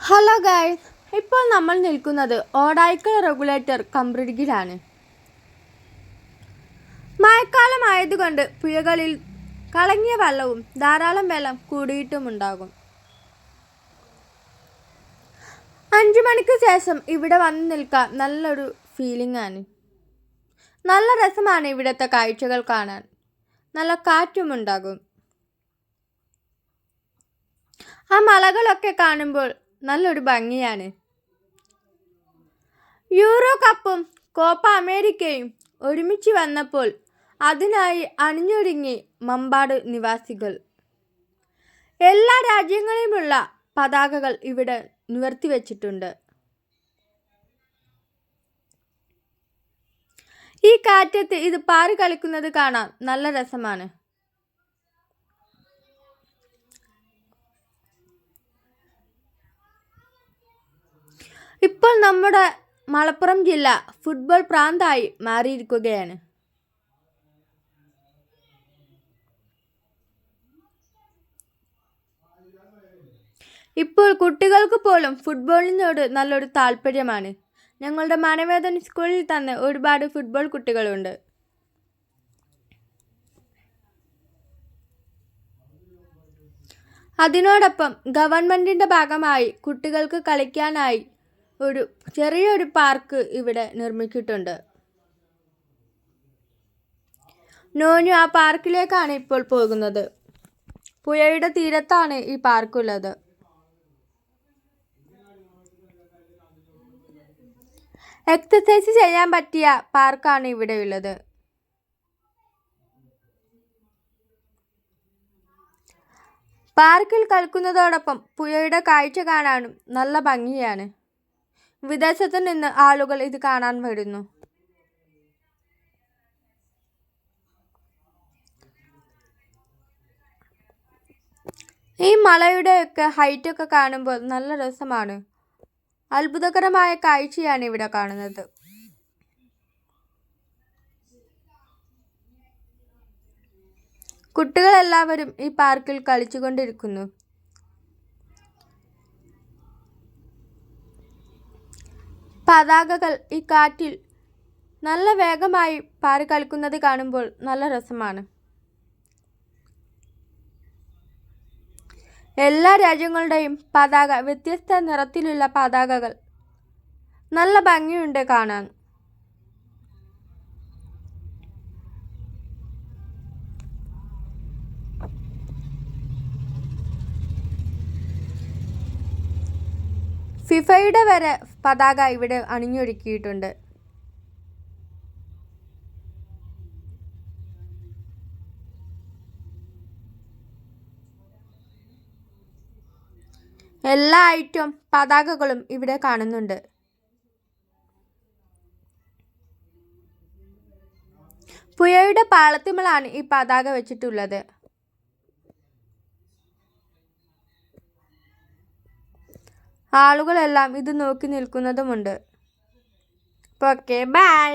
Hello guys, ഇപ്പോൾ നമ്മൾ നിൽക്കുന്നത് ഓടായിക്കൽ റെഗുലേറ്റർ കംബ്രിഡ്ജിലാണ്. മഴക്കാലമായതുകൊണ്ട് പുഴകളിൽ കലങ്ങിയ വെള്ളവും ധാരാളം വെള്ളം കൂടിയിട്ടുമുണ്ടാകും. 5 മണിക്ക് ശേഷം ഇവിടെ വന്ന് നിൽക്കാൻ നല്ലൊരു ഫീലിംഗ് ആണ്. നല്ല രസമാണ് ഇവിടുത്തെ കാഴ്ചകൾ കാണാൻ. നല്ല കാറ്റുമുണ്ടാകും. ആ മലകളൊക്കെ കാണുമ്പോൾ നല്ലൊരു ഭംഗിയാണ്. യൂറോ കപ്പും കോപ്പ അമേരിക്കയും ഒരുമിച്ച് വന്നപ്പോൾ അതിനായി അണിഞ്ഞൊരുങ്ങി മമ്പാട് നിവാസികൾ. എല്ലാ രാജ്യങ്ങളിലുമുള്ള പതാകകൾ ഇവിടെ നിവർത്തിവെച്ചിട്ടുണ്ട്. ഈ കാറ്റത്ത് ഇത് പാറി കളിക്കുന്നത് കാണാൻ നല്ല രസമാണ്. ഇപ്പോൾ നമ്മുടെ മലപ്പുറം ജില്ല ഫുട്ബോൾ പ്രാന്തായി മാറിയിരിക്കുകയാണ്. ഇപ്പോൾ കുട്ടികൾക്ക് പോലും ഫുട്ബോളിനോട് നല്ലൊരു താല്പര്യമാണ്. ഞങ്ങളുടെ മനവേദന സ്കൂളിൽ തന്നെ ഒരുപാട് ഫുട്ബോൾ കുട്ടികളുണ്ട്. അതിനോടൊപ്പം ഗവൺമെന്റിന്റെ ഭാഗമായി കുട്ടികൾക്ക് കളിക്കാനായി ചെറിയൊരു പാർക്ക് ഇവിടെ നിർമ്മിച്ചിട്ടുണ്ട്. നോനു ആ പാർക്കിലേക്കാണ് ഇപ്പോൾ പോകുന്നത്. പുഴയുടെ തീരത്താണ് ഈ പാർക്കുള്ളത്. എക്സസൈസ് ചെയ്യാൻ പറ്റിയ പാർക്കാണ് ഇവിടെയുള്ളത്. പാർക്കിൽ കളിക്കുന്നതോടൊപ്പം പുഴയുടെ കാഴ്ച കാണാനും നല്ല ഭംഗിയാണ്. വിദേശത്തു നിന്ന് ആളുകൾ ഇത് കാണാൻ വരുന്നു. ഈ മലയുടെയൊക്കെ ഹൈറ്റൊക്കെ കാണുമ്പോൾ നല്ല രസമാണ്. അത്ഭുതകരമായ കാഴ്ചയാണ് ഇവിടെ കാണുന്നത്. കുട്ടികളെല്ലാവരും ഈ പാർക്കിൽ കളിച്ചുകൊണ്ടിരിക്കുന്നു. പതാകകൾ ഈ കാറ്റിൽ നല്ല വേഗമായി പാറി കളിക്കുന്നത് കാണുമ്പോൾ നല്ല രസമാണ്. എല്ലാ രാജ്യങ്ങളുടെയും പതാക, വ്യത്യസ്ത നിറത്തിലുള്ള പതാകകൾ, നല്ല ഭംഗിയുണ്ട് കാണാൻ. ഫിഫയുടെ വരെ പതാക ഇവിടെ അണിഞ്ഞൊരുക്കിയിട്ടുണ്ട്. എല്ലാ ഐറ്റം പതാകകളും ഇവിടെ കാണുന്നുണ്ട്. പുഴയുടെ പാളത്തിമേലാണ് ഈ പതാക വെച്ചിട്ടുള്ളത്. ആളുകളെല്ലാം ഇത് നോക്കി നിൽക്കുന്നതുമുണ്ട്. Okay, by.